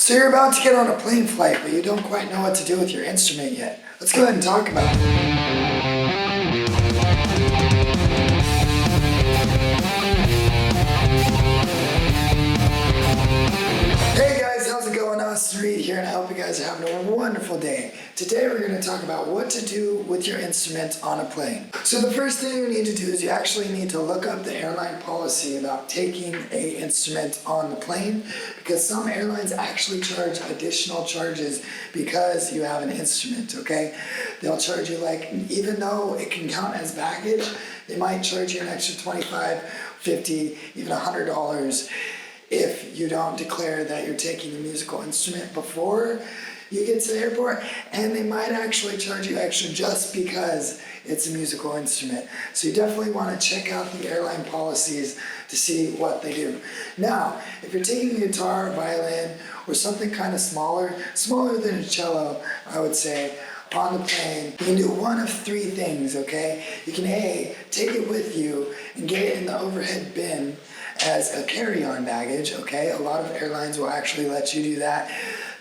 So you're about to get on a plane flight, but you don't quite know what to do with your instrument yet. Let's go ahead and talk about it. Hey guys, how's it going? Austin Reed here, and I hope you guys are having a wonderful day. Today we're going to talk about what to do with your instrument on a plane. So the first thing you need to do is you actually need to look up the airline policy about taking an instrument on the plane, because some airlines actually charge additional charges because you have an instrument, okay? They'll charge you, like, even though it can count as baggage, they might charge you an extra $25, $50, even $100 if you don't declare that you're taking a musical instrument before you get to the airport, and they might actually charge you extra just because it's a musical instrument. So you definitely want to check out the airline policies to see what they do. Now, if you're taking a guitar, violin, or something kind of smaller than a cello, I would say, on the plane, you can do one of three things, okay? You can A, take it with you and get it in the overhead bin as a carry-on baggage, okay? A lot of airlines will actually let you do that.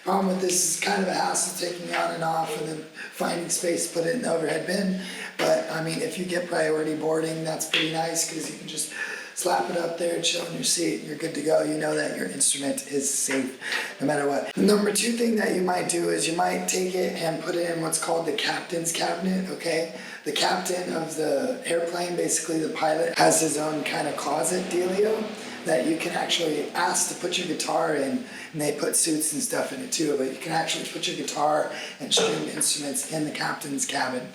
Problem with this is kind of a hassle taking it on and off and then finding space to put it in the overhead bin. But I mean, if you get priority boarding, that's pretty nice because you can just slap it up there, chill in your seat, you're good to go. You know that your instrument is safe no matter what. The number two thing that you might do is you might take it and put it in what's called the captain's cabinet, okay? The captain of the airplane, basically the pilot, has his own kind of closet dealio that you can actually ask to put your guitar in, and they put suits and stuff in it too, but you can actually put your guitar and stringed instruments in the captain's cabin.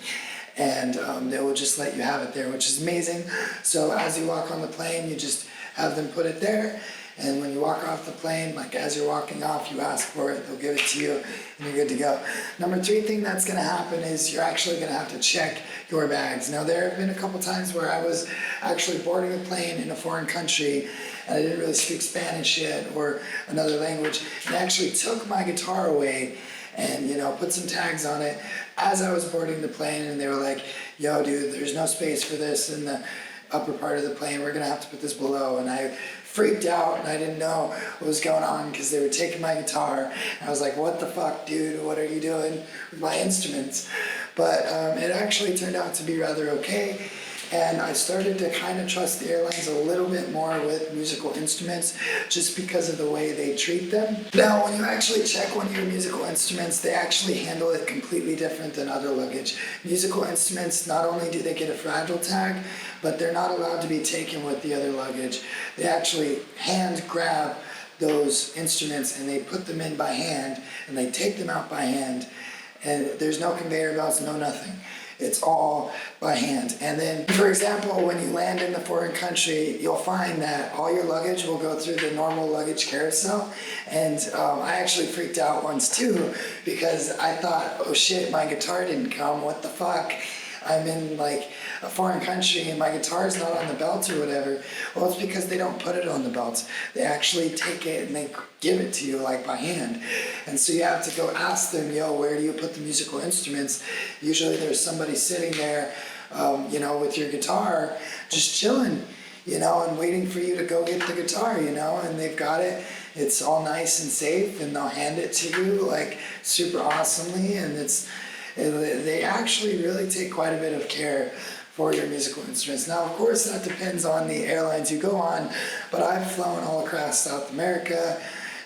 And they will just let you have it there, which is amazing. So as you walk on the plane, you just have them put it there. And when you walk off the plane, like as you're walking off, you ask for it, they'll give it to you, and you're good to go. Number three thing that's gonna happen is you're actually gonna have to check your bags. Now there have been a couple times where I was actually boarding a plane in a foreign country, and I didn't really speak Spanish yet, or another language, and I actually took my guitar away and, you know, put some tags on it as I was boarding the plane, and they were like, yo dude, there's no space for this in the upper part of the plane, we're gonna have to put this below. And I freaked out and I didn't know what was going on because they were taking my guitar. And I was like, what the fuck, dude, what are you doing with my instruments? But it actually turned out to be rather okay. And I started to kind of trust the airlines a little bit more with musical instruments just because of the way they treat them. Now, when you actually check one of your musical instruments, they actually handle it completely different than other luggage. Musical instruments, not only do they get a fragile tag, but they're not allowed to be taken with the other luggage. They actually hand grab those instruments and they put them in by hand and they take them out by hand, and there's no conveyor belts, no nothing. It's all by hand. And then, for example, when you land in the foreign country, you'll find that all your luggage will go through the normal luggage carousel. And I actually freaked out once too, because I thought, oh shit, my guitar didn't come, what the fuck? I'm in like a foreign country and my guitar's not on the belt or whatever. Well, it's because they don't put it on the belts. They actually take it and they give it to you like by hand. And so you have to go ask them, yo, where do you put the musical instruments? Usually there's somebody sitting there, you know, with your guitar, just chilling, you know, and waiting for you to go get the guitar, you know, and they've got it. It's all nice and safe, and they'll hand it to you like super awesomely, and they actually really take quite a bit of care for your musical instruments. Now, of course, that depends on the airlines you go on, but I've flown all across South America,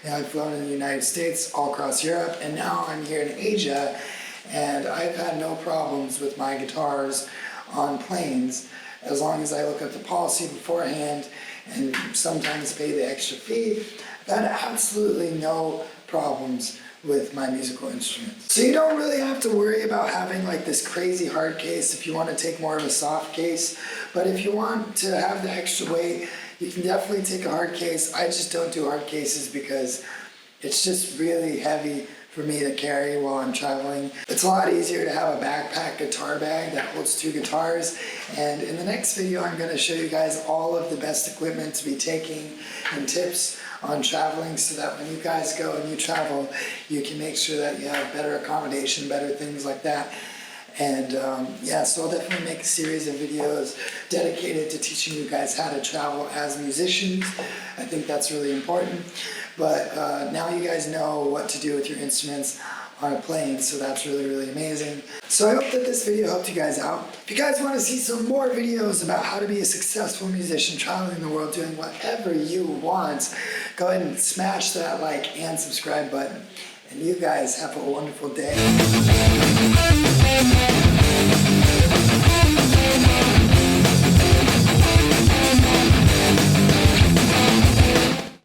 and I've flown in the United States, all across Europe, and now I'm here in Asia, and I've had no problems with my guitars on planes as long as I look up the policy beforehand and sometimes pay the extra fee. I've had absolutely no problems with my musical instruments. So you don't really have to worry about having like this crazy hard case if you want to take more of a soft case. But if you want to have the extra weight, you can definitely take a hard case. I just don't do hard cases because it's just really heavy for me to carry while I'm traveling. It's a lot easier to have a backpack guitar bag that holds 2 guitars. And in the next video, I'm going to show you guys all of the best equipment to be taking and tips on traveling, so that when you guys go and you travel, you can make sure that you have better accommodation, better things like that. And yeah, so I'll definitely make a series of videos dedicated to teaching you guys how to travel as musicians. I think that's really important. but now you guys know what to do with your instruments on a plane, so that's really, really amazing. So I hope that this video helped you guys out. If you guys want to see some more videos about how to be a successful musician traveling the world doing whatever you want, go ahead and smash that like and subscribe button. And you guys have a wonderful day.